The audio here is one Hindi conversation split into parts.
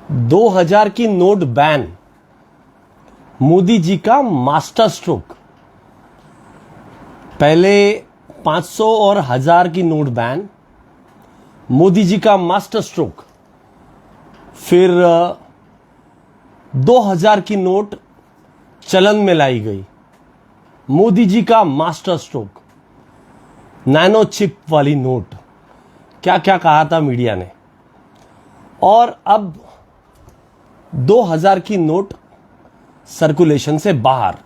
2000 की नोट बैन, मोदी जी का मास्टर स्ट्रोक। पहले 500 और 1000 की नोट बैन, मोदी जी का मास्टर स्ट्रोक। फिर 2000 की नोट चलन में लाई गई, मोदी जी का मास्टर स्ट्रोक। नैनो चिप वाली नोट, क्या क्या कहा था मीडिया ने। और अब 2000 की नोट सर्कुलेशन से बाहर,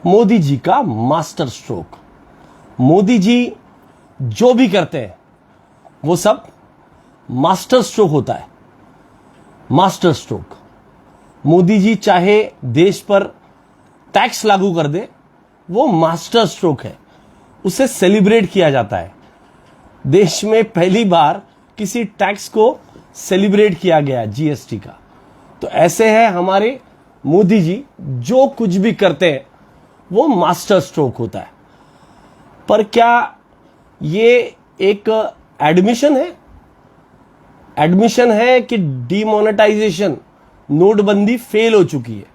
मोदी जी का मास्टर स्ट्रोक। मोदी जी जो भी करते हैं वो सब मास्टर स्ट्रोक होता है। Master stroke. मोदी जी चाहे देश पर टैक्स लागू कर दे, वो मास्टर स्ट्रोक है, उसे सेलिब्रेट किया जाता है। देश में पहली बार किसी टैक्स को सेलिब्रेट किया गया, जीएसटी का। तो ऐसे है हमारे मोदी जी, जो कुछ भी करते हैं वो मास्टर स्ट्रोक होता है। पर क्या ये एक एडमिशन है? एडमिशन है कि डीमोनेटाइजेशन, नोटबंदी फेल हो चुकी है?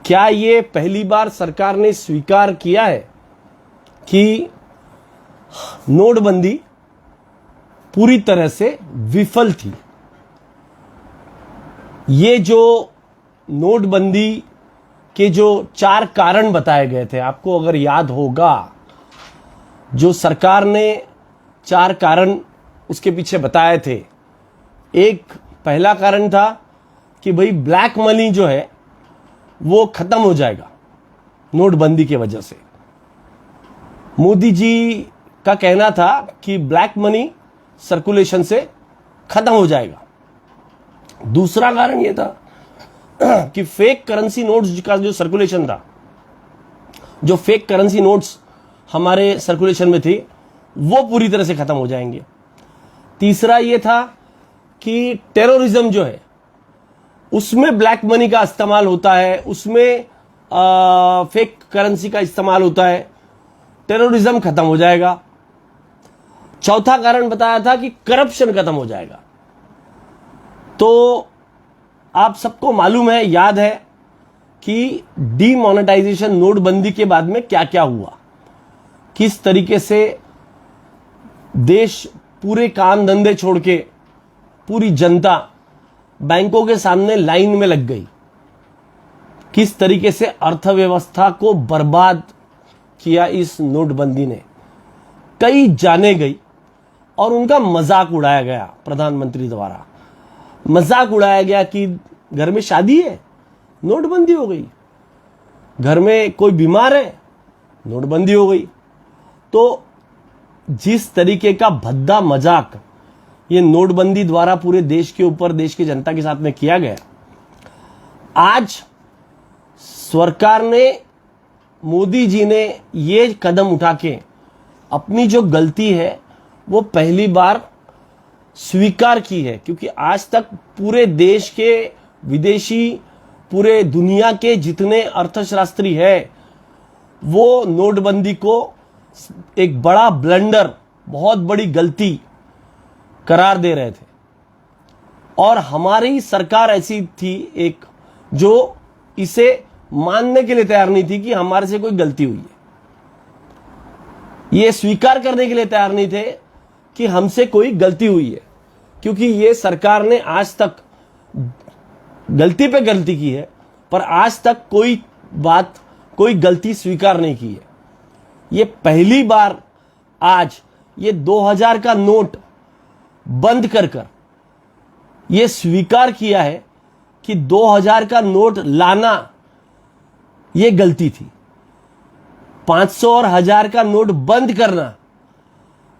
क्या ये पहली बार सरकार ने स्वीकार किया है कि नोटबंदी पूरी तरह से विफल थी? ये जो नोटबंदी के जो 4 कारण बताए गए थे, आपको अगर याद होगा, जो सरकार ने 4 कारण उसके पीछे बताए थे। एक पहला कारण था कि भाई ब्लैक मनी जो है वो खत्म हो जाएगा नोटबंदी की वजह से। मोदी जी का कहना था कि ब्लैक मनी सर्कुलेशन से खत्म हो जाएगा। दूसरा कारण यह था कि फेक करेंसी नोट्स का जो सर्कुलेशन था, जो फेक करेंसी नोट्स हमारे सर्कुलेशन में थी, वो पूरी तरह से खत्म हो जाएंगे। तीसरा यह था कि टेररिज्म जो है उसमें ब्लैक मनी का इस्तेमाल होता है, उसमें फेक करेंसी का इस्तेमाल होता है, टेररिज्म खत्म हो जाएगा। चौथा कारण बताया था कि करप्शन खत्म हो जाएगा। तो आप सबको मालूम है, याद है कि डीमोनेटाइजेशन, नोटबंदी के बाद में क्या क्या हुआ, किस तरीके से देश पूरे काम धंधे छोड़ के, पूरी जनता बैंकों के सामने लाइन में लग गई, किस तरीके से अर्थव्यवस्था को बर्बाद किया इस नोटबंदी ने। कई जाने गई और उनका मजाक उड़ाया गया प्रधानमंत्री द्वारा। मजाक उड़ाया गया कि घर में शादी है, नोटबंदी हो गई। घर में कोई बीमार है, नोटबंदी हो गई। तो जिस तरीके का भद्दा मजाक ये नोटबंदी द्वारा पूरे देश के ऊपर, देश की जनता के साथ में किया गया, आज सरकार ने, मोदी जी ने ये कदम उठा के अपनी जो गलती है वो पहली बार स्वीकार की है। क्योंकि आज तक पूरे देश के विदेशी, पूरे दुनिया के जितने अर्थशास्त्री है, वो नोटबंदी को एक बड़ा ब्लंडर, बहुत बड़ी गलती करार दे रहे थे। और हमारी सरकार ऐसी थी एक, जो इसे मानने के लिए तैयार नहीं थी कि हमारे से कोई गलती हुई है। ये स्वीकार करने के लिए तैयार नहीं थे कि हमसे कोई गलती हुई है। क्योंकि ये सरकार ने आज तक गलती पे गलती की है, पर आज तक कोई बात, कोई गलती स्वीकार नहीं की है। ये पहली बार आज ये 2000 का नोट बंद कर ये स्वीकार किया है कि 2000 का नोट लाना ये गलती थी। 500 और 1000 का नोट बंद करना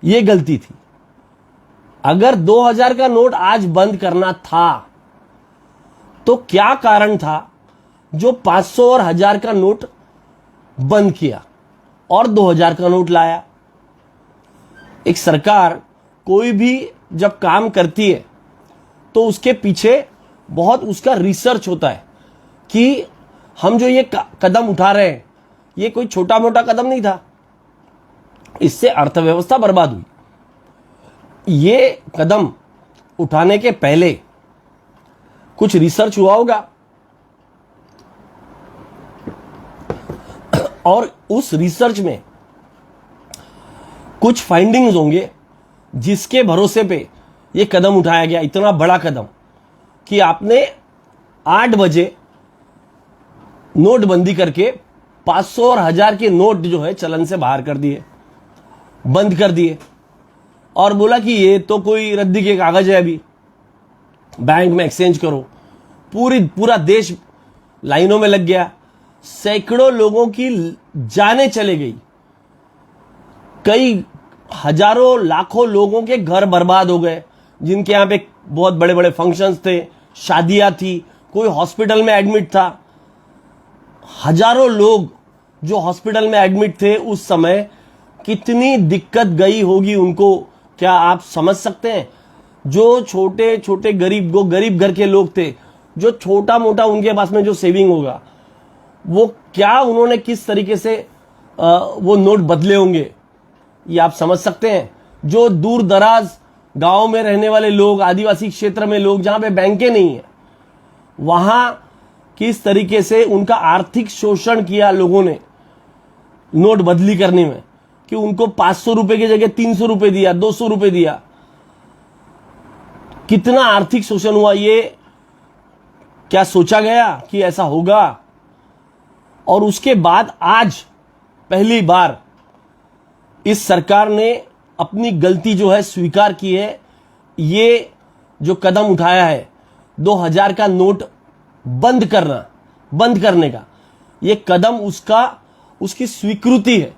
ये गलती थी। अगर 2000 का नोट आज बंद करना था तो क्या कारण था जो 500 और 1000 का नोट बंद किया और 2000 का नोट लाया? एक सरकार कोई भी जब काम करती है तो उसके पीछे बहुत उसका रिसर्च होता है कि हम जो ये कदम उठा रहे हैं ये कोई छोटा मोटा कदम नहीं था, इससे अर्थव्यवस्था बर्बाद हुई। ये कदम उठाने के पहले कुछ रिसर्च हुआ होगा और उस रिसर्च में कुछ फाइंडिंग्स होंगे जिसके भरोसे पे ये कदम उठाया गया, इतना बड़ा कदम कि आपने 8 बजे नोटबंदी करके 500 और 1000 के नोट जो है चलन से बाहर कर दिए, बंद कर दिए और बोला कि ये तो कोई रद्दी के कागज है, अभी बैंक में एक्सचेंज करो। पूरा देश लाइनों में लग गया, सैकड़ों लोगों की जानें चले गई, कई हजारों लाखों लोगों के घर बर्बाद हो गए, जिनके यहां पे बहुत बड़े बड़े फंक्शंस थे, शादियां थी, कोई हॉस्पिटल में एडमिट था। हजारों लोग जो हॉस्पिटल में एडमिट थे उस समय, कितनी दिक्कत गई होगी उनको, क्या आप समझ सकते हैं? जो छोटे छोटे गरीब घर के लोग थे, जो छोटा मोटा उनके पास में जो सेविंग होगा, वो क्या उन्होंने किस तरीके से वो नोट बदले होंगे, ये आप समझ सकते हैं। जो दूर दराज गांव में रहने वाले लोग, आदिवासी क्षेत्र में लोग जहां पे बैंकें नहीं है, वहां किस तरीके से उनका आर्थिक शोषण किया लोगों ने नोट बदली करने में, कि उनको 500 रुपए की जगह 300 रुपए दिया, 200 रुपए दिया। कितना आर्थिक शोषण हुआ, ये क्या सोचा गया कि ऐसा होगा? और उसके बाद आज पहली बार इस सरकार ने अपनी गलती जो है स्वीकार की है। ये जो कदम उठाया है 2000 का नोट बंद करने का, ये कदम उसकी स्वीकृति है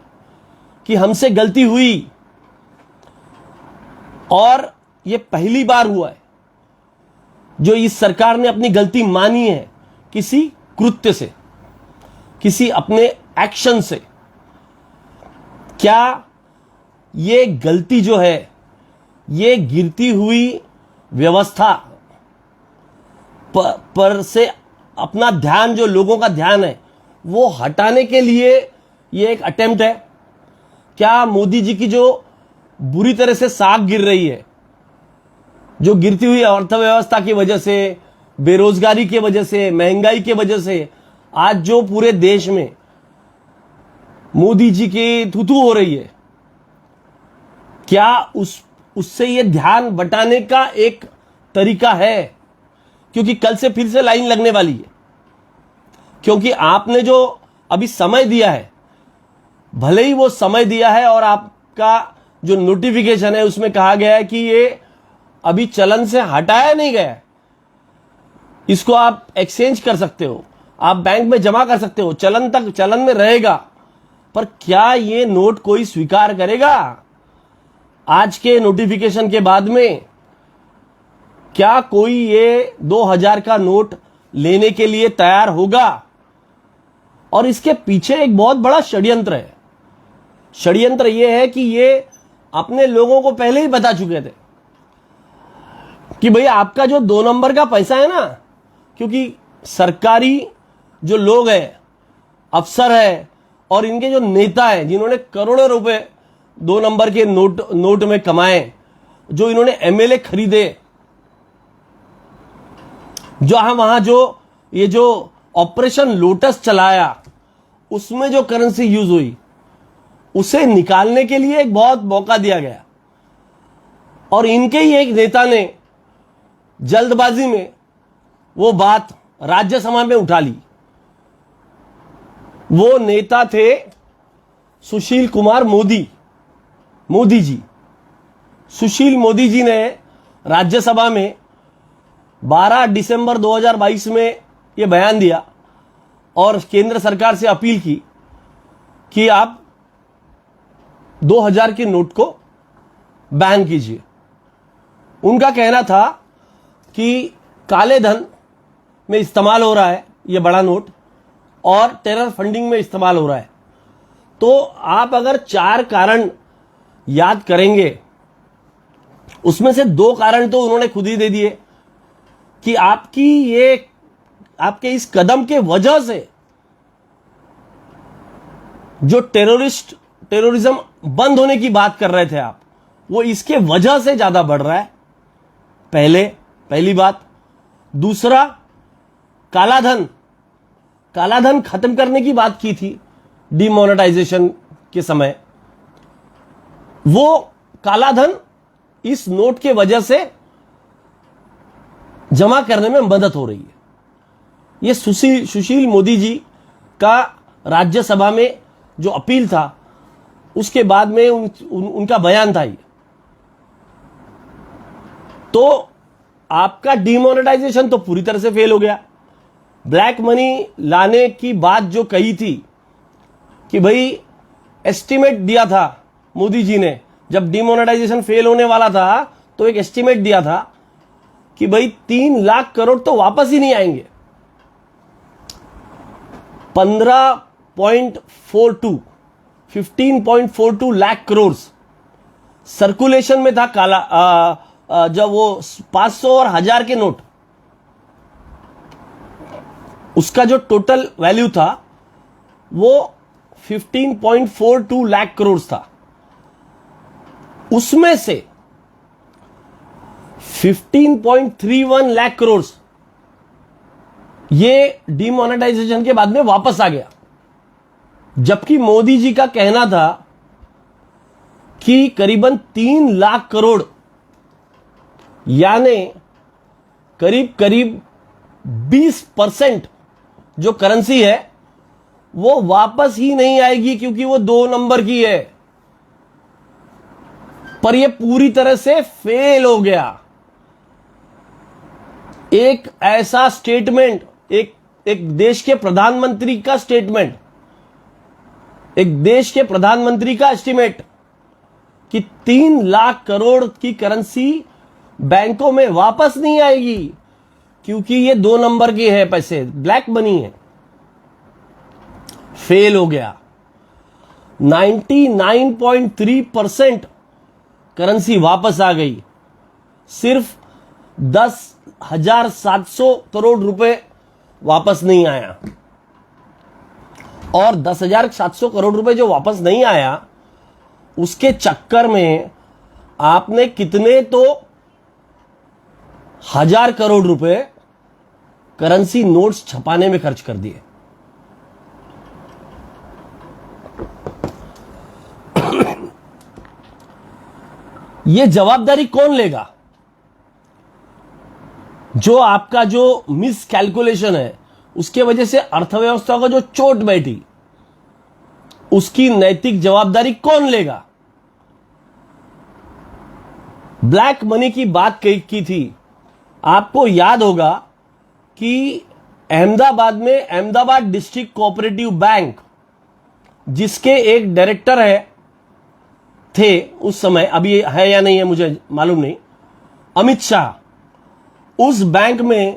कि हमसे गलती हुई। और ये पहली बार हुआ है जो इस सरकार ने अपनी गलती मानी है, किसी कृत्य से, किसी अपने एक्शन से। क्या ये गलती जो है, ये गिरती हुई व्यवस्था पर से अपना ध्यान, जो लोगों का ध्यान है, वो हटाने के लिए ये एक अटेम्प्ट है? क्या मोदी जी की जो बुरी तरह से साख गिर रही है, जो गिरती हुई अर्थव्यवस्था की वजह से, बेरोजगारी की वजह से, महंगाई की वजह से आज जो पूरे देश में मोदी जी की थूथू हो रही है, क्या उससे ये ध्यान बटाने का एक तरीका है? क्योंकि कल से फिर से लाइन लगने वाली है। क्योंकि आपने जो अभी समय दिया है, भले ही वो समय दिया है और आपका जो नोटिफिकेशन है उसमें कहा गया है कि ये अभी चलन से हटाया नहीं गया है, इसको आप एक्सचेंज कर सकते हो, आप बैंक में जमा कर सकते हो, चलन में रहेगा। पर क्या ये नोट कोई स्वीकार करेगा? आज के नोटिफिकेशन के बाद में क्या कोई ये 2000 का नोट लेने के लिए तैयार होगा? और इसके पीछे एक बहुत बड़ा षड्यंत्र है। षड्यंत्र ये है कि ये अपने लोगों को पहले ही बता चुके थे कि भाई आपका जो 2 नंबर का पैसा है ना, क्योंकि सरकारी जो लोग हैं, अफसर है और इनके जो नेता हैं, जिन्होंने करोड़ों रुपए 2 नंबर के नोट में कमाए, जो इन्होंने एमएलए खरीदे, जहां वहां जो ऑपरेशन लोटस चलाया, उसमें जो करेंसी यूज हुई, उसे निकालने के लिए एक बहुत मौका दिया गया। और इनके ही एक नेता ने जल्दबाजी में वो बात राज्यसभा में उठा ली। वो नेता थे सुशील कुमार मोदी जी। सुशील मोदी जी ने राज्यसभा में 12 दिसंबर 2022 में ये बयान दिया और केंद्र सरकार से अपील की कि आप 2000 के नोट को बैन कीजिए। उनका कहना था कि काले धन में इस्तेमाल हो रहा है ये बड़ा नोट, और टेरर फंडिंग में इस्तेमाल हो रहा है। तो आप अगर 4 कारण याद करेंगे, उसमें से 2 कारण तो उन्होंने खुद ही दे दिए कि आपके इस कदम के वजह से जो टेररिज्म बंद होने की बात कर रहे थे आप, वो इसके वजह से ज्यादा बढ़ रहा है। पहली बात। दूसरा, कालाधन। कालाधन खत्म करने की बात की थी डिमोनेटाइजेशन के समय। वो कालाधन इस नोट के वजह से जमा करने में मदद हो रही है। ये सुशील मोदी जी का राज्यसभा में जो अपील था, उसके बाद में उनका बयान था ये। तो आपका डिमोनेटाइजेशन तो पूरी तरह से फेल हो गया। ब्लैक मनी लाने की बात जो कही थी कि भाई एस्टिमेट दिया था मोदी जी ने, जब डिमोनेटाइजेशन फेल होने वाला था तो एक एस्टिमेट दिया था कि भाई 3 लाख करोड़ तो वापस ही नहीं आएंगे। 15.42 लाख करोड़ सर्कुलेशन में था जब वो 500 और 1000 के नोट, उसका जो टोटल वैल्यू था वो 15.42 लाख करोड़ था। उसमें से 15.31 लाख करोड़ ये डिमोनेटाइजेशन के बाद में वापस आ गया। जबकि मोदी जी का कहना था कि करीबन 3 लाख करोड़ यानी करीब करीब 20% जो करेंसी है वो वापस ही नहीं आएगी, क्योंकि वो 2 नंबर की है। पर ये पूरी तरह से फेल हो गया। एक ऐसा स्टेटमेंट, एक देश के प्रधानमंत्री का स्टेटमेंट, एक देश के प्रधानमंत्री का एस्टिमेट कि 3 लाख करोड़ की करेंसी बैंकों में वापस नहीं आएगी, क्योंकि ये 2 नंबर की है, पैसे ब्लैक मनी है, फेल हो गया। 99.3% करेंसी वापस आ गई। सिर्फ 10,700 करोड़ रुपए वापस नहीं आया। और 10,700 करोड़ रुपए जो वापस नहीं आया, उसके चक्कर में आपने कितने तो 1000 करोड़ रुपए करेंसी नोट्स छपाने में खर्च कर दिए। ये जवाबदारी कौन लेगा? जो आपका जो मिस कैलकुलेशन है, उसके वजह से अर्थव्यवस्था को जो चोट बैठी, उसकी नैतिक जवाबदारी कौन लेगा? ब्लैक मनी की बात की थी। आपको याद होगा कि अहमदाबाद में अहमदाबाद डिस्ट्रिक्ट कोऑपरेटिव बैंक, जिसके एक डायरेक्टर थे उस समय, अभी है या नहीं है मुझे मालूम नहीं, अमित शाह, उस बैंक में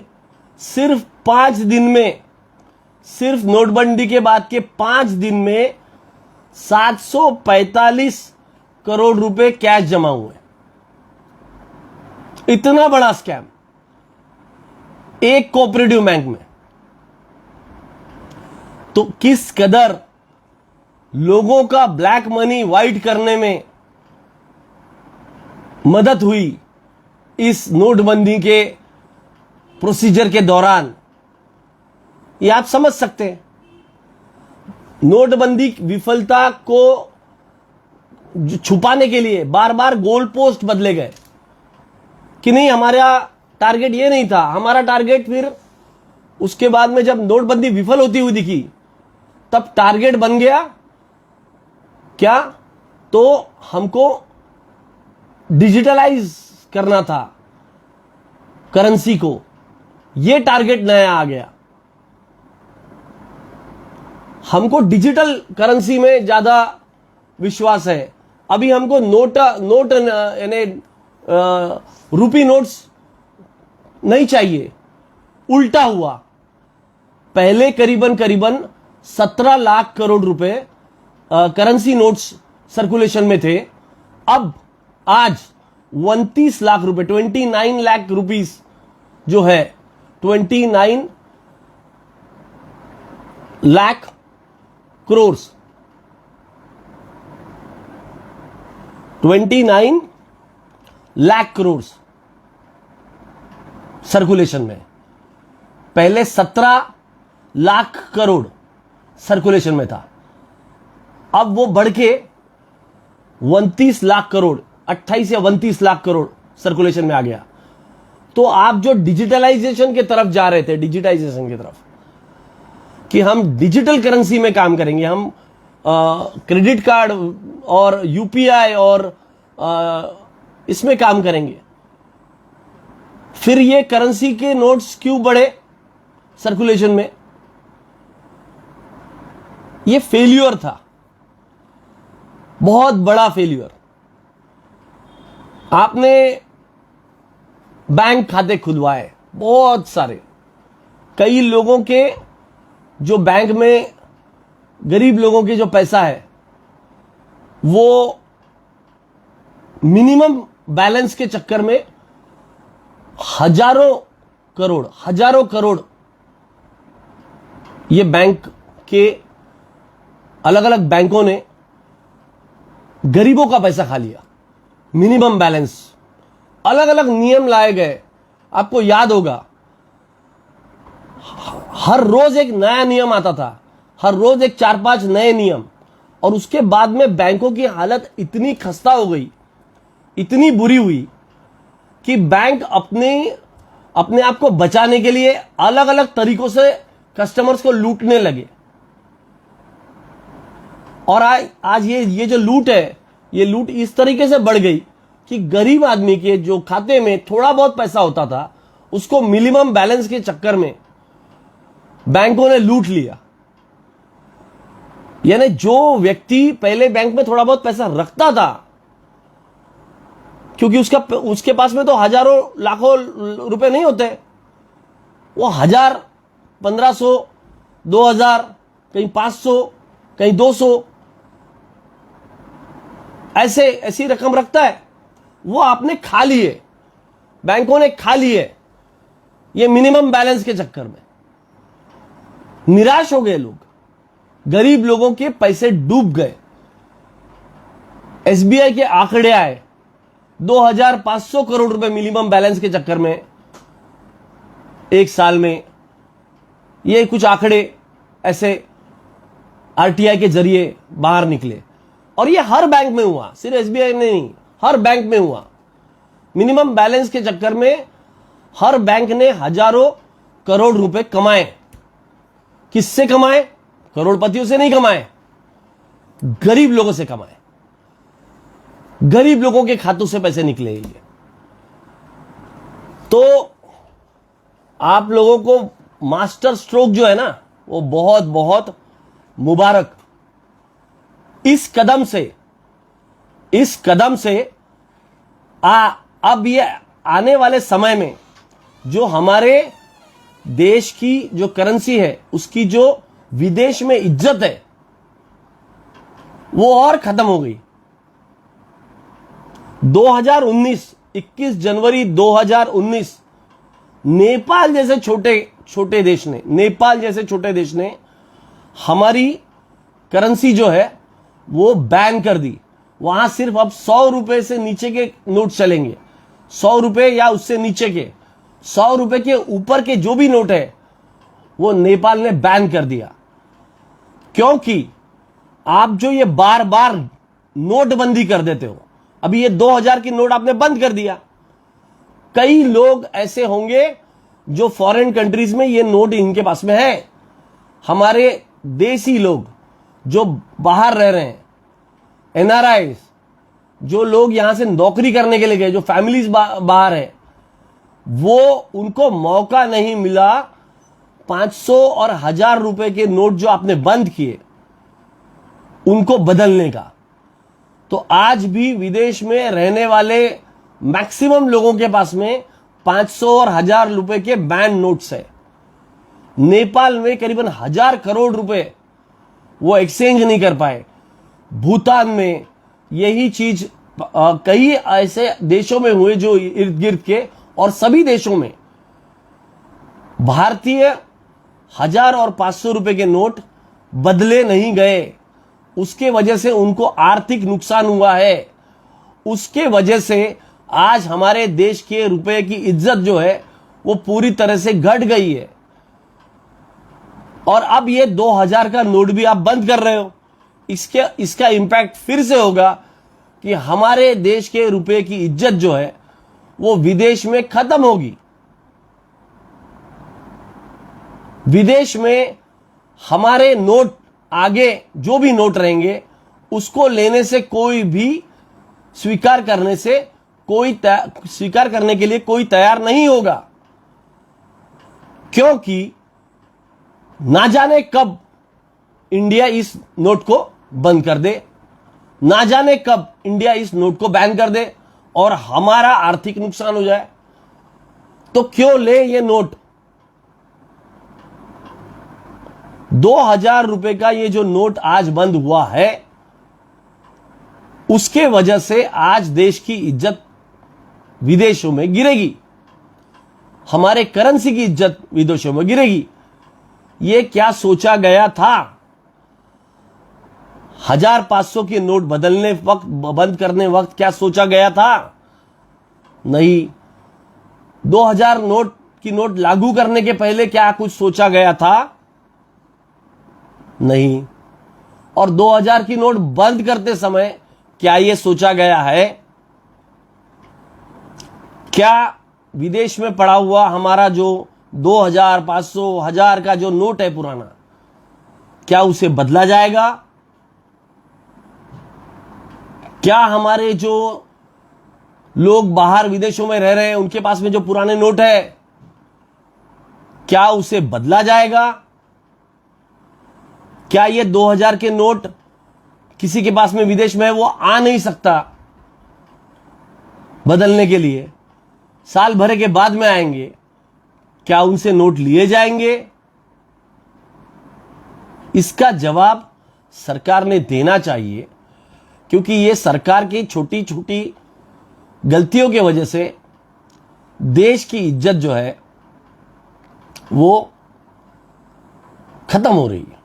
सिर्फ 5 दिन में, सिर्फ नोटबंदी के बाद के 5 दिन में 745 करोड़ रुपए कैश जमा हुए। इतना बड़ा स्कैम एक कोऑपरेटिव बैंक में। तो किस कदर लोगों का ब्लैक मनी वाइट करने में मदद हुई इस नोटबंदी के प्रोसीजर के दौरान, ये आप समझ सकते हैं। नोटबंदी विफलता को छुपाने के लिए बार बार गोल पोस्ट बदले गए कि नहीं, हमारा टारगेट ये नहीं था, हमारा टारगेट, फिर उसके बाद में जब नोटबंदी विफल होती हुई दिखी, तब टारगेट बन गया क्या, तो हमको डिजिटलाइज करना था करेंसी को, ये टारगेट नया आ गया। हमको डिजिटल करेंसी में ज्यादा विश्वास है। अभी हमको नोट यानी रुपी नोट्स नहीं चाहिए। उल्टा हुआ, पहले करीबन 17 लाख करोड़ रुपए करेंसी नोट्स सर्कुलेशन में थे, अब आज 29 लाख रुपए, 29 लाख रुपीस जो है, 29 लाख करोड़, 29 लाख करोड़ सर्कुलेशन में। पहले 17 लाख करोड़ सर्कुलेशन में था, अब वो बढ़ के 29 लाख करोड़, 28 या 29 लाख करोड़ सर्कुलेशन में आ गया। तो आप जो डिजिटलाइजेशन की तरफ जा रहे थे, डिजिटाइजेशन की तरफ, कि हम डिजिटल करेंसी में काम करेंगे, हम क्रेडिट कार्ड और यूपीआई और इसमें काम करेंगे, फिर ये करेंसी के नोट्स क्यों बढ़े सर्कुलेशन में? ये फेल्यूर था, बहुत बड़ा फेल्यूर। आपने बैंक खाते खुलवाए बहुत सारे, कई लोगों के जो बैंक में, गरीब लोगों के जो पैसा है वो मिनिमम बैलेंस के चक्कर में हजारों करोड़ ये बैंक के अलग अलग बैंकों ने गरीबों का पैसा खा लिया। मिनिमम बैलेंस, अलग अलग नियम लाए गए, आपको याद होगा हर रोज एक नया नियम आता था, हर रोज एक 4-5 नए नियम, और उसके बाद में बैंकों की हालत इतनी खस्ता हो गई, इतनी बुरी हुई कि बैंक अपने आप को बचाने के लिए अलग अलग तरीकों से कस्टमर्स को लूटने लगे। और आज ये जो लूट है, ये लूट इस तरीके से बढ़ गई कि गरीब आदमी के जो खाते में थोड़ा बहुत पैसा होता था, उसको मिनिमम बैलेंस के चक्कर में बैंकों ने लूट लिया। यानी जो व्यक्ति पहले बैंक में थोड़ा बहुत पैसा रखता था, क्योंकि उसके पास में तो हजारों लाखों रुपए नहीं होते, वो 1000, 1500, 2000, कहीं 500, कहीं 200 ऐसी रकम रखता है, वो आपने खा लिए, बैंकों ने खा लिए ये मिनिमम बैलेंस के चक्कर में। निराश हो गए लोग, गरीब लोगों के पैसे डूब गए। एसबीआई के आंकड़े आए 2500 करोड़ रुपए मिनिमम बैलेंस के चक्कर में एक साल में। ये कुछ आंकड़े ऐसे आरटीआई के जरिए बाहर निकले, और ये हर बैंक में हुआ, सिर्फ एसबीआई में नहीं, हर बैंक में हुआ। मिनिमम बैलेंस के चक्कर में हर बैंक ने हजारों करोड़ रुपए कमाए। किससे कमाए? करोड़पतियों से नहीं कमाए, गरीब लोगों से कमाए। गरीब लोगों के खातों से पैसे निकले ये। तो आप लोगों को मास्टर स्ट्रोक जो है ना, वो बहुत बहुत मुबारक। इस कदम से अब ये आने वाले समय में जो हमारे देश की जो करेंसी है, उसकी जो विदेश में इज्जत है, वो और खत्म हो गई। 21 जनवरी 2019 नेपाल जैसे छोटे देश ने हमारी करेंसी जो है वो बैन कर दी। वहां सिर्फ अब 100 रुपए से नीचे के नोट चलेंगे, 100 रुपए या उससे नीचे के। 100 रुपए के ऊपर के जो भी नोट है वो नेपाल ने बैन कर दिया, क्योंकि आप जो ये बार बार नोटबंदी कर देते हो, अभी ये 2000 की नोट आपने बंद कर दिया। कई लोग ऐसे होंगे जो फॉरेन कंट्रीज में ये नोट इनके पास में है। हमारे देसी लोग जो बाहर रह रहे हैं, एनआरआई, जो लोग यहां से नौकरी करने के लिए गए, जो फैमिलीज बाहर है, वो उनको मौका नहीं मिला 500 और 1000 रुपए के नोट जो आपने बंद किए उनको बदलने का। तो आज भी विदेश में रहने वाले मैक्सिमम लोगों के पास में 500 और 1000 रुपए के बैन नोट्स है। नेपाल में करीबन 1000 करोड़ रुपए वो एक्सचेंज नहीं कर पाए। भूटान में यही चीज कई ऐसे देशों में हुए जो इर्द गिर्द के, और सभी देशों में भारतीय 1000 और 500 रुपए के नोट बदले नहीं गए। उसके वजह से उनको आर्थिक नुकसान हुआ है। उसके वजह से आज हमारे देश के रुपए की इज्जत जो है वो पूरी तरह से घट गई है। और अब ये 2000 का नोट भी आप बंद कर रहे हो। इसका इंपैक्ट फिर से होगा कि हमारे देश के रुपए की इज्जत जो है वो विदेश में खत्म होगी। विदेश में हमारे नोट, आगे जो भी नोट रहेंगे उसको लेने से कोई भी स्वीकार करने के लिए कोई तैयार नहीं होगा, क्योंकि ना जाने कब इंडिया इस नोट को बंद कर दे, ना जाने कब इंडिया इस नोट को बैन कर दे और हमारा आर्थिक नुकसान हो जाए। तो क्यों ले ये नोट? 2000 रुपए का ये जो नोट आज बंद हुआ है, उसके वजह से आज देश की इज्जत विदेशों में गिरेगी, हमारे करेंसी की इज्जत विदेशों में गिरेगी। ये क्या सोचा गया था? 1500 के नोट बंद करने वक्त क्या सोचा गया था? नहीं। 2000 नोट लागू करने के पहले क्या कुछ सोचा गया था? नहीं। और 2000 की नोट बंद करते समय क्या यह सोचा गया है? क्या विदेश में पड़ा हुआ हमारा जो 2000, 500, 1000 का जो नोट है पुराना, क्या उसे बदला जाएगा? क्या हमारे जो लोग बाहर विदेशों में रह रहे हैं उनके पास में जो पुराने नोट है, क्या उसे बदला जाएगा? क्या ये 2000 के नोट किसी के पास में विदेश में है, वो आ नहीं सकता बदलने के लिए, साल भर के बाद में आएंगे, क्या उनसे नोट लिए जाएंगे? इसका जवाब सरकार ने देना चाहिए, क्योंकि ये सरकार की छोटी छोटी गलतियों की वजह से देश की इज्जत जो है वो खत्म हो रही है।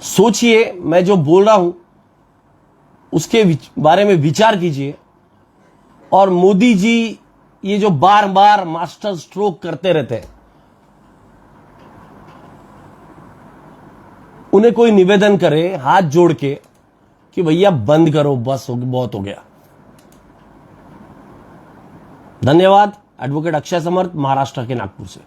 सोचिए, मैं जो बोल रहा हूं उसके बारे में विचार कीजिए। और मोदी जी ये जो बार बार मास्टर स्ट्रोक करते रहते हैं, उन्हें कोई निवेदन करे हाथ जोड़ के कि भैया बंद करो, बस बहुत हो गया। धन्यवाद। एडवोकेट अक्षय समर्थ, महाराष्ट्र के नागपुर से।